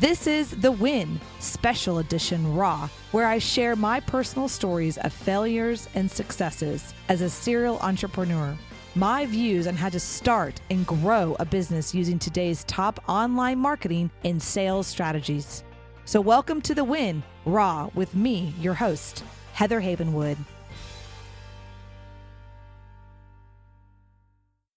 This is The Win, Special Edition Raw, where I share my personal stories of failures and successes as a serial entrepreneur, my views on how to start and grow a business using today's top online marketing and sales strategies. So welcome to The Win, Raw, with me, your host, Heather Havenwood.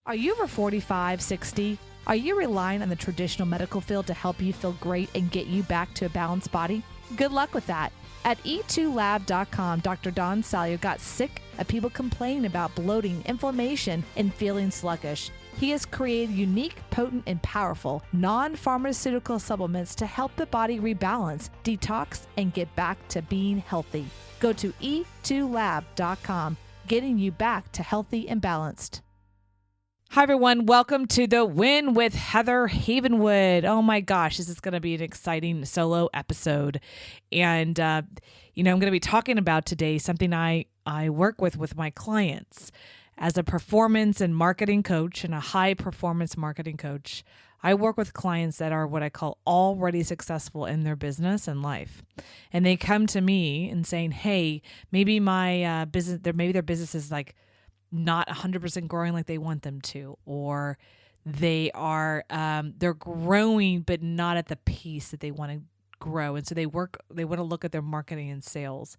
Are you over 45, 60? Are you relying on the traditional medical field to help you feel great and get you back to a balanced body? Good luck with that. At e2lab.com, Dr. Don Salio got sick of people complaining about bloating, inflammation, and feeling sluggish. He has created unique, potent, and powerful non-pharmaceutical supplements to help the body rebalance, detox, and get back to being healthy. Go to e2lab.com, getting you back to healthy and balanced. Hi, everyone. Welcome to The Win with Heather Havenwood. Oh my gosh, this is going to be an exciting solo episode. And, I'm going to be talking about today something I work with my clients. As a performance and marketing coach and a high performance marketing coach, I work with clients that are what I call already successful in their business and life. And they come to me and saying, hey, maybe my business, maybe their business is like not 100% growing like they want them to, or they are they're growing but not at the pace that they want to grow, and so they want to look at their marketing and sales.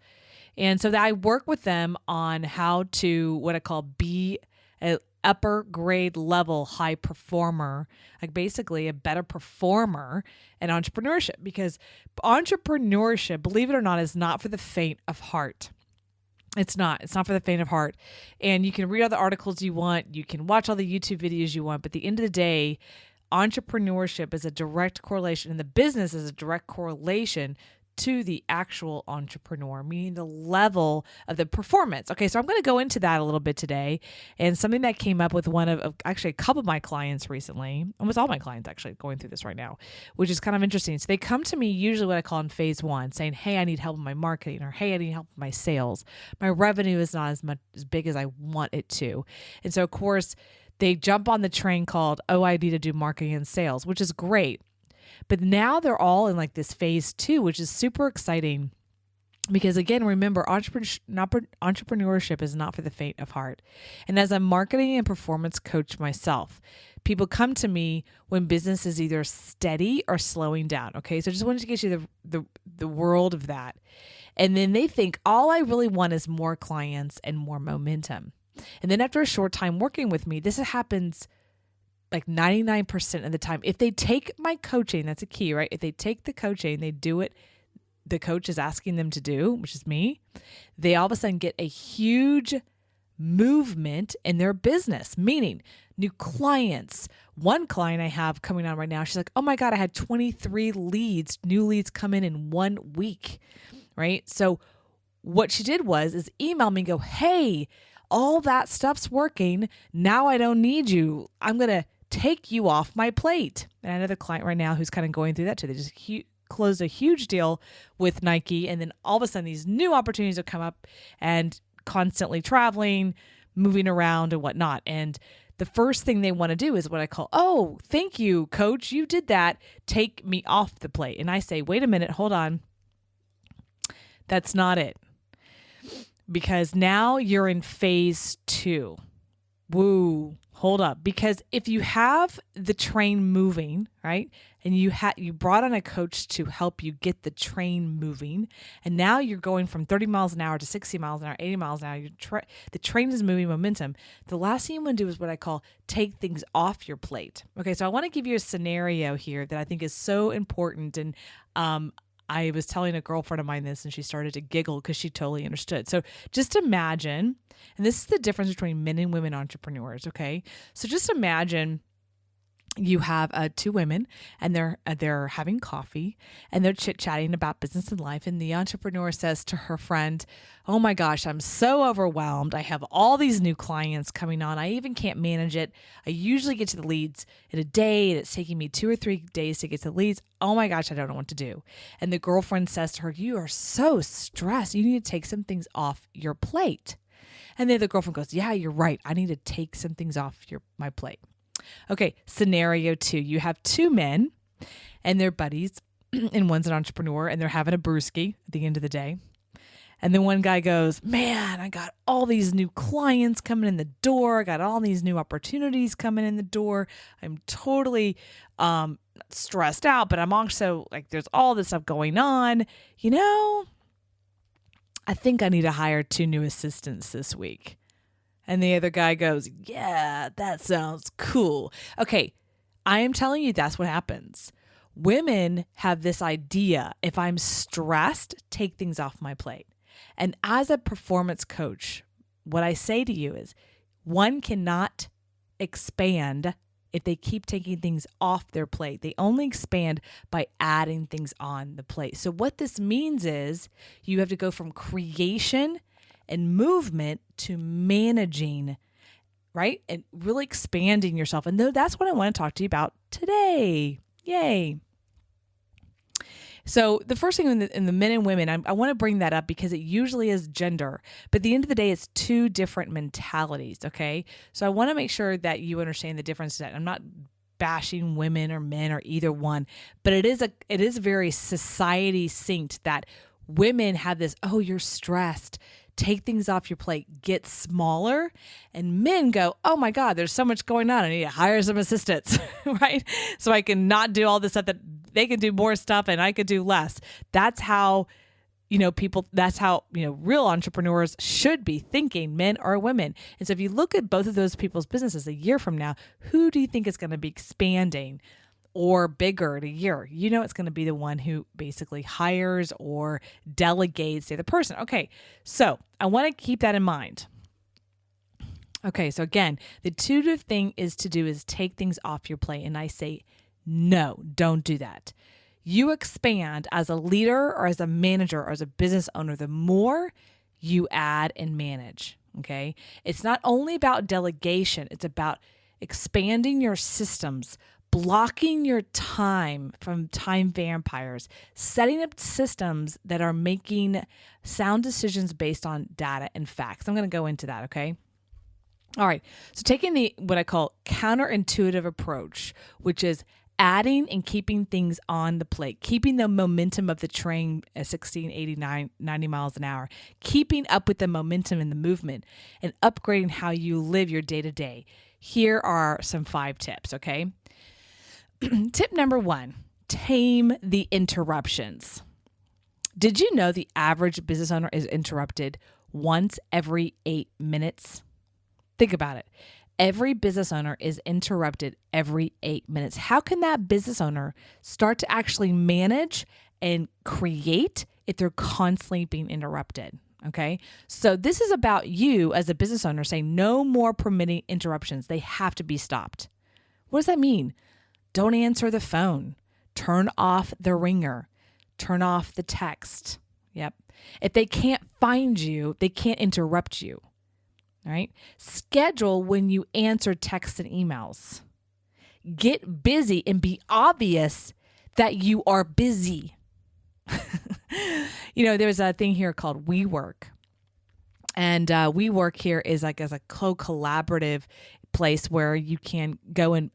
And so I work with them on how to what I call be an upper grade level high performer, like basically a better performer in entrepreneurship, because entrepreneurship, believe it or not, is not for the faint of heart. It's not for the faint of heart. And you can read all the articles you want. You can watch all the YouTube videos you want. But at the end of the day, entrepreneurship is a direct correlation, and the business is a direct correlation to the actual entrepreneur, meaning the level of the performance. Okay, so I'm going to go into that a little bit today, and something that came up with one of actually a couple of my clients recently, almost all my clients actually going through this right now, which is kind of interesting. So they come to me usually what I call in phase one, saying, hey, I need help with my marketing, or hey, I need help with my sales. My revenue is not as big as I want it to. And so of course, they jump on the train called, oh, I need to do marketing and sales, which is great. But now they're all in like this phase two, which is super exciting because, again, remember, entrepreneurship is not for the faint of heart. And as a marketing and performance coach myself, people come to me when business is either steady or slowing down. Okay, so I just wanted to get you the world of that. And then they think, all I really want is more clients and more momentum. And then after a short time working with me, this happens like 99% of the time. If they take my coaching, that's a key, right? If they take the coaching, they do it the coach is asking them to do, which is me, they all of a sudden get a huge movement in their business, meaning new clients. One client I have coming on right now, she's like, oh my God, I had 23 new leads come in 1 week, right? So what she did is email me and go, hey, all that stuff's working. Now I don't need you. I'm going to take you off my plate. And another client right now who's kind of going through that too. They just closed a huge deal with Nike. And then all of a sudden these new opportunities have come up and constantly traveling, moving around and whatnot. And the first thing they want to do is what I call, oh, thank you, coach. You did that. Take me off the plate. And I say, wait a minute, hold on. That's not it. Because now you're in phase two. Woo, hold up. Because if you have the train moving, right, and you brought on a coach to help you get the train moving, and now you're going from 30 miles an hour to 60 miles an hour, 80 miles an hour, the train is moving momentum. The last thing you want to do is what I call take things off your plate. Okay, so I want to give you a scenario here that I think is so important, and I was telling a girlfriend of mine this and she started to giggle because she totally understood. So just imagine, and this is the difference between men and women entrepreneurs, okay? So just imagine you have two women and they're having coffee and they're chit-chatting about business and life, and the entrepreneur says to her friend, oh my gosh, I'm so overwhelmed. I have all these new clients coming on. I even can't manage it. I usually get to the leads in a day and it's taking me 2 or 3 days to get to the leads. Oh my gosh, I don't know what to do. And the girlfriend says to her, you are so stressed. You need to take some things off your plate. And then the girlfriend goes, yeah, you're right. I need to take some things off my plate. Okay, scenario 2. You have 2 men and they're buddies and one's an entrepreneur, and they're having a brewski at the end of the day. And then one guy goes, man, I got all these new clients coming in the door. I got all these new opportunities coming in the door. I'm totally stressed out, but I'm also like, there's all this stuff going on. I think I need to hire 2 new assistants this week. And the other guy goes, yeah, that sounds cool. Okay, I am telling you that's what happens. Women have this idea, if I'm stressed, take things off my plate. And as a performance coach, what I say to you is one cannot expand if they keep taking things off their plate. They only expand by adding things on the plate. So what this means is you have to go from creation and movement to managing, right? And really expanding yourself. And that's what I want to talk to you about today. Yay. So the first thing in the men and women, I want to bring that up because it usually is gender, but at the end of the day, it's 2 different mentalities, okay? So I want to make sure that you understand the difference. That I'm not bashing women or men or either one, but it is very society synced that women have this, oh, you're stressed, take things off your plate, get smaller. And men go, oh my God, there's so much going on. I need to hire some assistants, right? So I can not do all this stuff that they can do more stuff and I could do less. That's how, real entrepreneurs should be thinking, men or women. And so if you look at both of those people's businesses a year from now, who do you think is going to be expanding or bigger in a year? It's going to be the one who basically hires or delegates the other person. Okay, so I want to keep that in mind. Okay, so again, the intuitive thing is take things off your plate. And I say, no, don't do that. You expand as a leader or as a manager or as a business owner, the more you add and manage, okay? It's not only about delegation, it's about expanding your systems, blocking your time from time vampires, setting up systems that are making sound decisions based on data and facts. I'm going to go into that, okay? All right. So taking what I call counterintuitive approach, which is adding and keeping things on the plate, keeping the momentum of the train at 16, 89, 90 miles an hour, keeping up with the momentum and the movement, and upgrading how you live your day-to-day. Here are some 5 tips, okay? Tip number 1, tame the interruptions. Did you know the average business owner is interrupted once every 8 minutes? Think about it. Every business owner is interrupted every 8 minutes. How can that business owner start to actually manage and create if they're constantly being interrupted? Okay. So this is about you as a business owner saying no more permitting interruptions. They have to be stopped. What does that mean? Don't answer the phone. Turn off the ringer. Turn off the text. Yep. If they can't find you, they can't interrupt you. All right. Schedule when you answer texts and emails. Get busy and be obvious that you are busy. There's a thing here called WeWork. And WeWork here is like as a collaborative place where you can go and,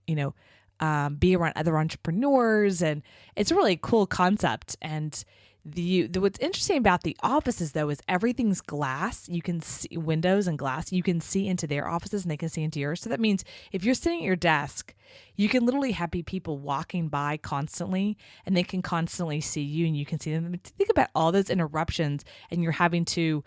be around other entrepreneurs. And it's a really cool concept. And what's interesting about the offices, though, is everything's glass. You can see windows and glass. You can see into their offices and they can see into yours. So that means if you're sitting at your desk, you can literally have people walking by constantly and they can constantly see you and you can see them. Think about all those interruptions and you're having to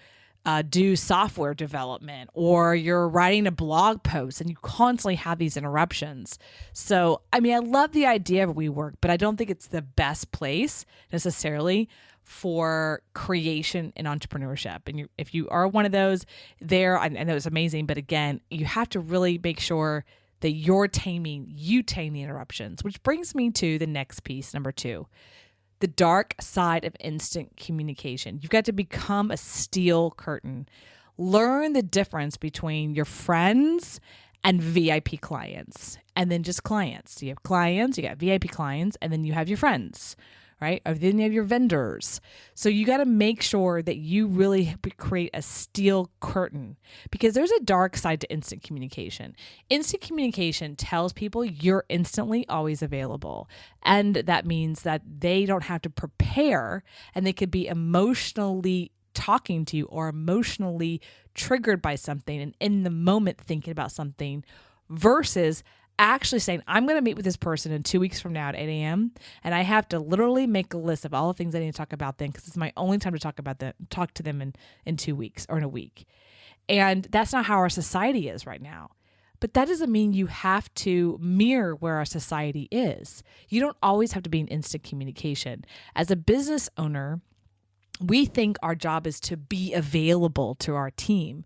do software development or you're writing a blog post and you constantly have these interruptions. So, I love the idea of WeWork, but I don't think it's the best place necessarily for creation and entrepreneurship. And if you are one of those there, I know it's amazing, but again, you have to really make sure that you tame the interruptions, which brings me to the next piece, number 2. The dark side of instant communication. You've got to become a steel curtain. Learn the difference between your friends and VIP clients, and then just clients. You have clients, you got VIP clients, and then you have your friends, right? Or any of your vendors. So you got to make sure that you really create a steel curtain, because there's a dark side to instant communication. Instant communication tells people you're instantly always available. And that means that they don't have to prepare, and they could be emotionally talking to you or emotionally triggered by something and in the moment thinking about something, versus actually saying, I'm going to meet with this person in 2 weeks from now at 8 a.m. and I have to literally make a list of all the things I need to talk about then, because it's my only time to talk to them in 2 weeks or in a week. And that's not how our society is right now. But that doesn't mean you have to mirror where our society is. You don't always have to be in instant communication. As a business owner, we think our job is to be available to our team.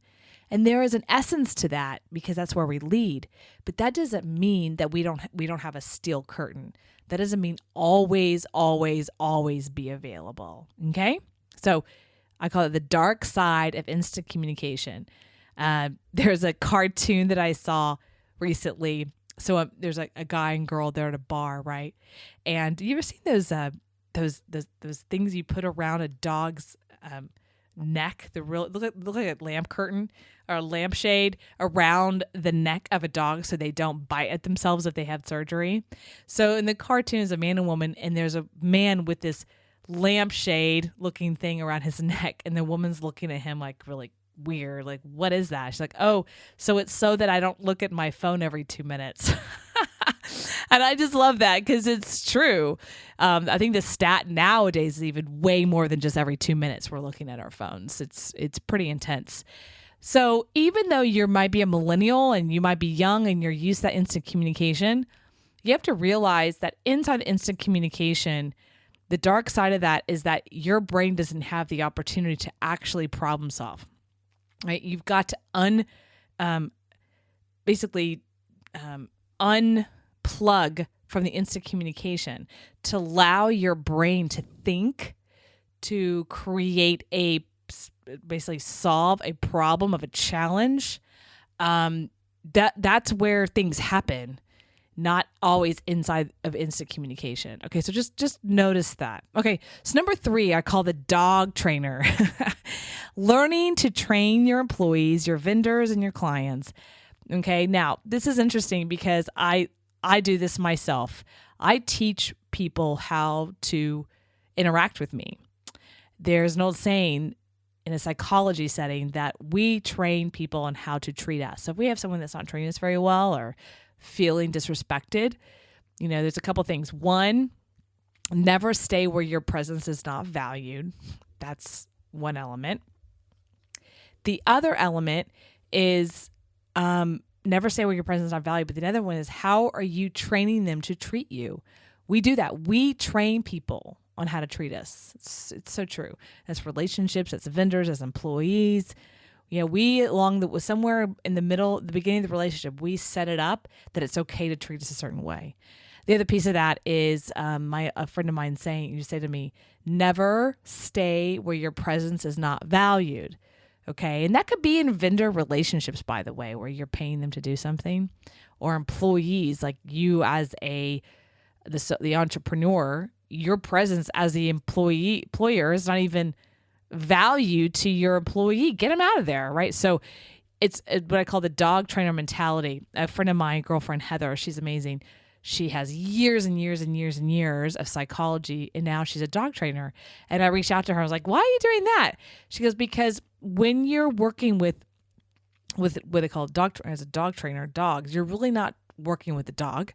And there is an essence to that, because that's where we lead. But that doesn't mean that we don't have a steel curtain. That doesn't mean always, always, always be available. Okay? So I call it the dark side of instant communication. There's a cartoon that I saw recently. So there's a guy and girl, they're at a bar, right? And you ever seen those things you put around a dog's neck, look like a lamp curtain or a lampshade around the neck of a dog so they don't bite at themselves if they have surgery. So in the cartoon is a man and woman, and there's a man with this lampshade looking thing around his neck, and the woman's looking at him like really weird, like, what is that? She's like, oh, so it's so that I don't look at my phone every 2 minutes. And I just love that, because it's true. I think the stat nowadays is even way more than just every 2 minutes we're looking at our phones. It's pretty intense. So even though you might be a millennial and you might be young and you're used to that instant communication, you have to realize that inside instant communication, the dark side of that is that your brain doesn't have the opportunity to actually problem solve. Right? You've got to unplug from the instant communication to allow your brain to think, to create basically solve a problem of a challenge. That's where things happen, not always inside of instant communication. Okay, so just notice that. Okay, so number 3, I call the dog trainer. Learning to train your employees, your vendors, and your clients. Okay, now this is interesting because I do this myself. I teach people how to interact with me. There's an old saying in a psychology setting that we train people on how to treat us. So if we have someone that's not treating us very well or feeling disrespected, there's a couple things. One, never stay where your presence is not valued. That's one element. The other element is never stay where your presence is not valued. But the other one is, how are you training them to treat you? We do that. We train people on how to treat us. It's so true. As relationships, as vendors, as employees. We somewhere in the beginning of the relationship, we set it up that it's okay to treat us a certain way. The other piece of that is a friend of mine you say to me, never stay where your presence is not valued. Okay. And that could be in vendor relationships, by the way, where you're paying them to do something, or employees, like you as the entrepreneur, your presence as the employer is not even valued to your employee. Get them out of there. Right. So it's what I call the dog trainer mentality. A friend of mine, girlfriend Heather, she's amazing. She has years and years and years and years of psychology, and now she's a dog trainer. And I reached out to her. I was like, why are you doing that? She goes, because when you're working with what they call as a dog trainer, dogs, you're really not working with the dog,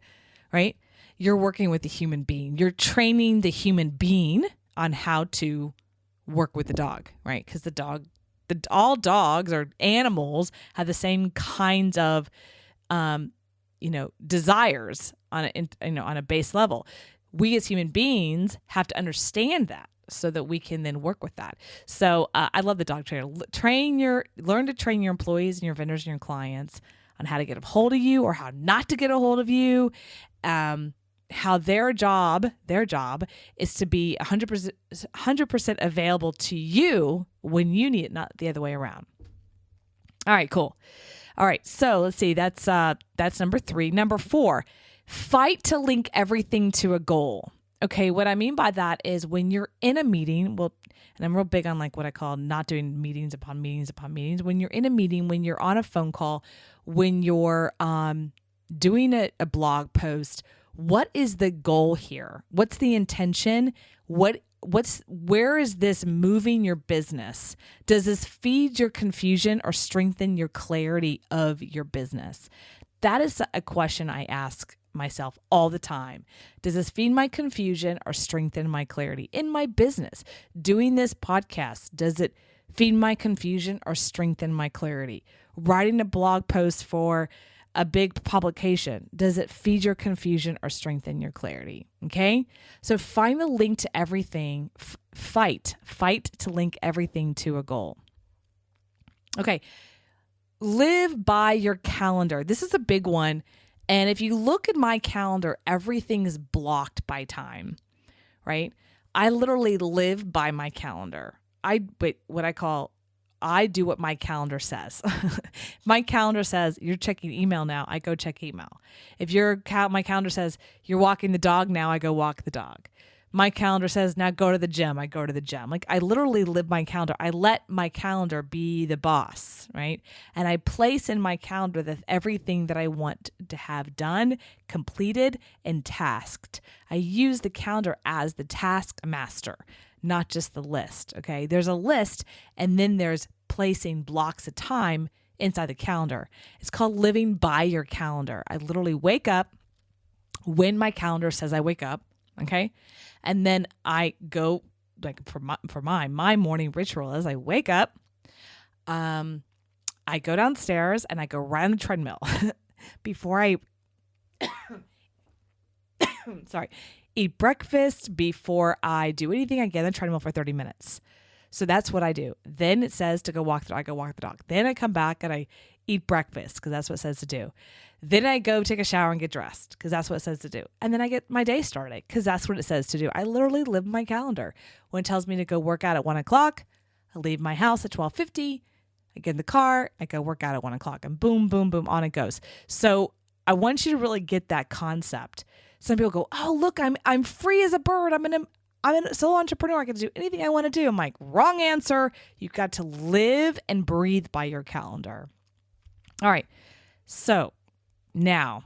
right? You're working with the human being. You're training the human being on how to work with the dog, right? Because all dogs or animals have the same kinds of, desires on a base level. We as human beings have to understand that so that we can then work with that. So I love the dog trainer. Learn to train your employees and your vendors and your clients on how to get a hold of you or how not to get a hold of you. How their job is to be 100% available to you when you need it, not the other way around. All right, cool. All right, so let's see. That's number 3. Number 4, fight to link everything to a goal. Okay, what I mean by that is when you're in a meeting, well, and I'm real big on like what I call not doing meetings upon meetings upon meetings. When you're in a meeting, when you're on a phone call, when you're doing a blog post, what is the goal here? What's the intention? Where is this moving your business? Does this feed your confusion or strengthen your clarity of your business? That is a question I ask myself all the time. Does this feed my confusion or strengthen my clarity in my business? Doing this podcast, does it feed my confusion or strengthen my clarity? Writing a blog post for a big publication, does it feed your confusion or strengthen your clarity? Okay. So find the link to everything. Fight to link everything to a goal. Okay. Live by your calendar. This is a big one. And if you look at my calendar, everything is blocked by time, right? I literally live by my calendar. I do what my calendar says. My calendar says you're checking email now, I go check email. If my calendar says you're walking the dog now, I go walk the dog. My calendar says now go to the gym, I go to the gym. Like I literally live my calendar. I let my calendar be the boss, right? And I place in my calendar everything that I want to have done, completed, and tasked. I use the calendar as the task master, not just the list, okay? There's a list, and then there's placing blocks of time inside the calendar. It's called living by your calendar. I literally wake up when my calendar says I wake up, okay? And then I go, like for my morning ritual is I wake up, I go downstairs and I go right on the treadmill before I, eat breakfast, before I do anything. I get on the treadmill for 30 minutes. So that's what I do. Then it says to go walk the dog. I go walk the dog. Then I come back and I eat breakfast because that's what it says to do. Then I go take a shower and get dressed because that's what it says to do. And then I get my day started because that's what it says to do. I literally live my calendar. When it tells me to go work out at 1 o'clock, I leave my house at 12:50. I get in the car, I go work out at 1 o'clock, and boom, boom, boom, on it goes. So I want you to really get that concept. Some people go, oh, look, I'm free as a bird. I'm a solo entrepreneur. I can do anything I want to do. I'm like, wrong answer. You've got to live and breathe by your calendar. All right. So now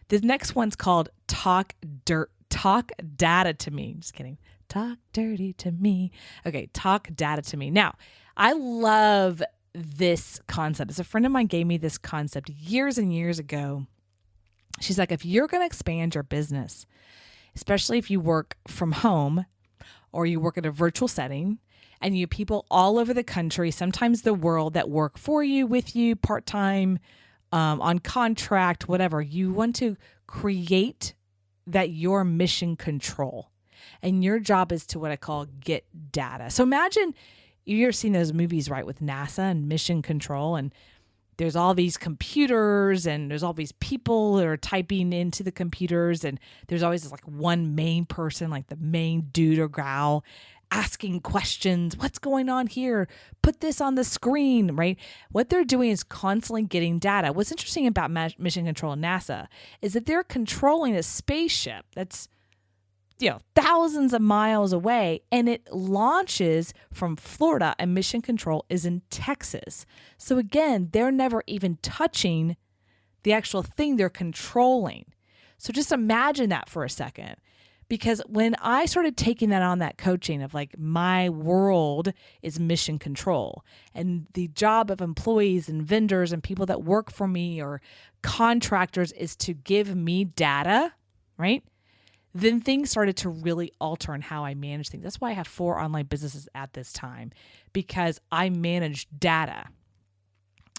the next one's called talk data to me. Just kidding. Talk dirty to me. Okay. Talk data to me. Now, I love this concept. As a friend of mine gave me this concept years and years ago. She's like, if you're going to expand your business, especially if you work from home or you work in a virtual setting and you have people all over the country, sometimes the world, that work for you, with you, part-time, on contract, whatever, you want to create that your mission control. And your job is to what I call get data. So imagine you've seen those movies, right, with NASA and mission control, and there's all these computers and there's all these people that are typing into the computers, and there's always this like one main person, like the main dude or gal, asking questions. What's going on here? Put this on the screen, right? What they're doing is constantly getting data. What's interesting about mission control and NASA is that they're controlling a spaceship that's thousands of miles away, and it launches from Florida, and mission control is in Texas. So again, they're never even touching the actual thing they're controlling. So just imagine that for a second, because when I started taking that on, that coaching of like, my world is mission control, and the job of employees and vendors and people that work for me or contractors is to give me data, right? Then things started to really alter in how I manage things. That's why I have 4 online businesses at this time, because I manage data.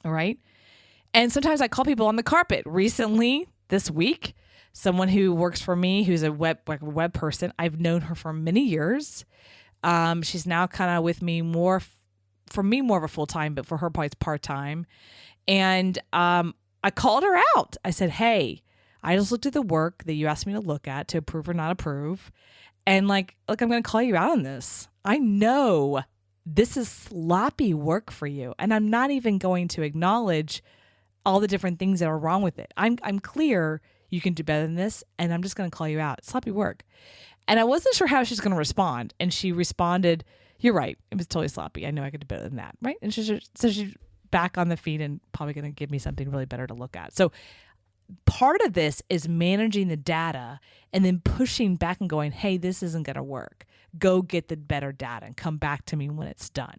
All right. And sometimes I call people on the carpet. Recently, this week, someone who works for me, who's a web person, I've known her for many years. She's now kind of with me more of a full-time, but for her probably it's part-time. And I called her out. I said, hey, I just looked at the work that you asked me to look at to approve or not approve. And look, I'm going to call you out on this. I know this is sloppy work for you, and I'm not even going to acknowledge all the different things that are wrong with it. I'm clear You can do better than this, and I'm just going to call you out. It's sloppy work. And I wasn't sure how she's going to respond. And she responded, you're right. It was totally sloppy. I know I could do better than that, right? And she's back on the feed and probably going to give me something really better to look at. So part of this is managing the data and then pushing back and going, hey, this isn't going to work. Go get the better data and come back to me when it's done.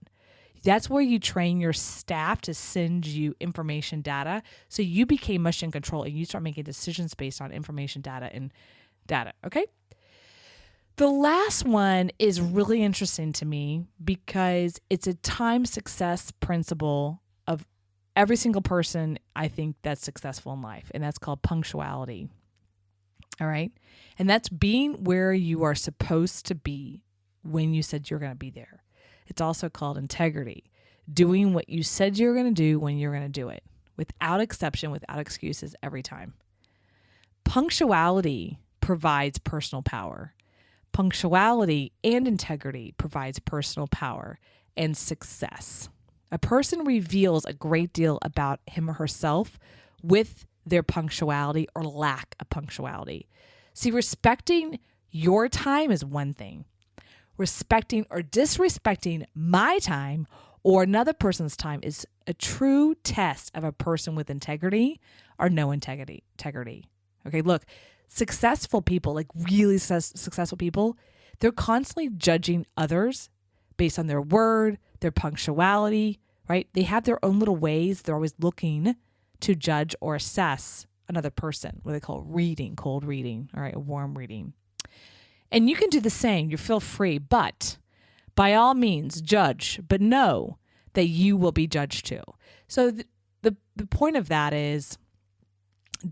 That's where you train your staff to send you information data. So you became much in control and you start making decisions based on information data and data. Okay. The last one is really interesting to me because it's a time success principle of every single person I think that's successful in life. And that's called punctuality. All right. And that's being where you are supposed to be when you said you're going to be there. It's also called integrity, doing what you said you're going to do when you're going to do it, without exception, without excuses, every time. Punctuality provides personal power. Punctuality and integrity provides personal power and success. A person reveals a great deal about him or herself with their punctuality or lack of punctuality. See, respecting your time is one thing. Respecting or disrespecting my time or another person's time is a true test of a person with integrity or no integrity. Okay, look, successful people, like really successful people, they're constantly judging others based on their word, their punctuality, right? They have their own little ways. They're always looking to judge or assess another person, what they call reading, cold reading, all right, a warm reading. And you can do the same. You feel free, but by all means, judge, but know that you will be judged too. So the point of that is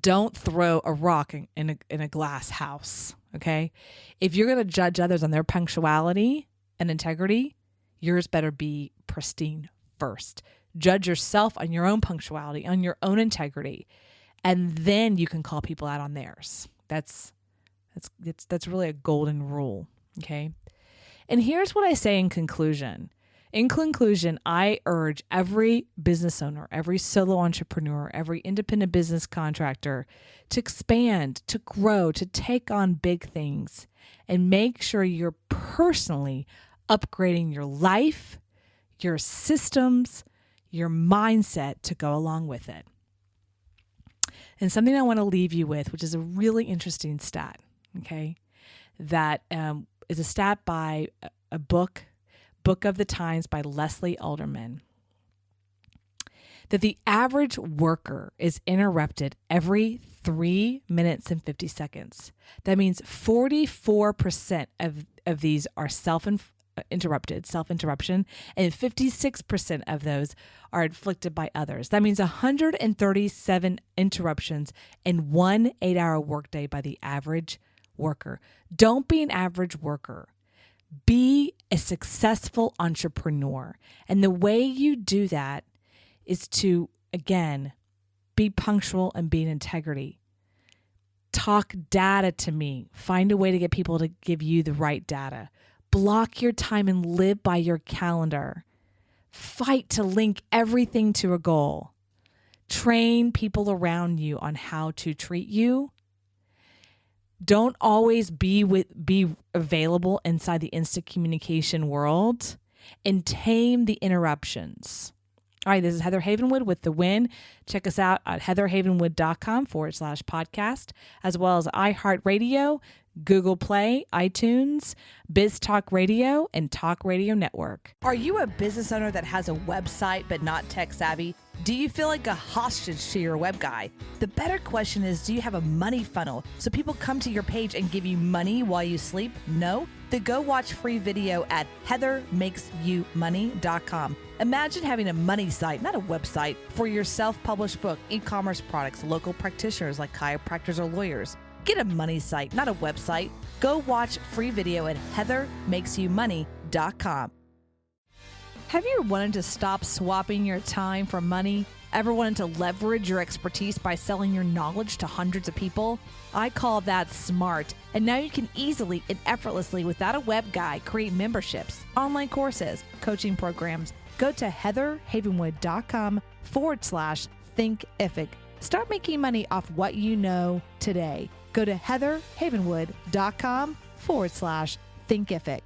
don't throw a rock in a glass house, okay? If you're going to judge others on their punctuality and integrity, yours better be pristine first. Judge yourself on your own punctuality, on your own integrity, and then you can call people out on theirs. That's really a golden rule, okay? And here's what I say in conclusion. In conclusion, I urge every business owner, every solo entrepreneur, every independent business contractor to expand, to grow, to take on big things, and make sure you're personally upgrading your life, your systems, your mindset to go along with it. And something I want to leave you with, which is a really interesting stat, okay, that is a stat by a book of the Times by Leslie Alderman, that the average worker is interrupted every 3 minutes and 50 seconds. That means 44% of these are self-interruption, and 56% of those are inflicted by others. That means 137 interruptions in 1 8-hour workday by the average worker. Don't be an average worker. Be a successful entrepreneur. And the way you do that is to, again, be punctual and be in integrity. Talk data to me. Find a way to get people to give you the right data. Block your time and live by your calendar. Fight to link everything to a goal. Train people around you on how to treat you. Don't always be available inside the instant communication world, and tame the interruptions. All right, this is Heather Havenwood with The Win. Check us out at heatherhavenwood.com/podcast, as well as iHeartRadio, Google Play, iTunes, Biz Talk Radio, and Talk Radio Network. Are you a business owner that has a website but not tech savvy? Do you feel like a hostage to your web guy? The better question is, do you have a money funnel so people come to your page and give you money while you sleep? No? Then go watch free video at heathermakesyoumoney.com. Imagine having a money site, not a website, for your self-published book, e-commerce products, local practitioners like chiropractors or lawyers. Get a money site, not a website. Go watch free video at heathermakesyoumoney.com. Have you wanted to stop swapping your time for money? Ever wanted to leverage your expertise by selling your knowledge to hundreds of people? I call that smart. And now you can easily and effortlessly, without a web guy, create memberships, online courses, coaching programs. Go to heatherhavenwood.com/thinkific. Start making money off what you know today. Go to heatherhavenwood.com/thinkific.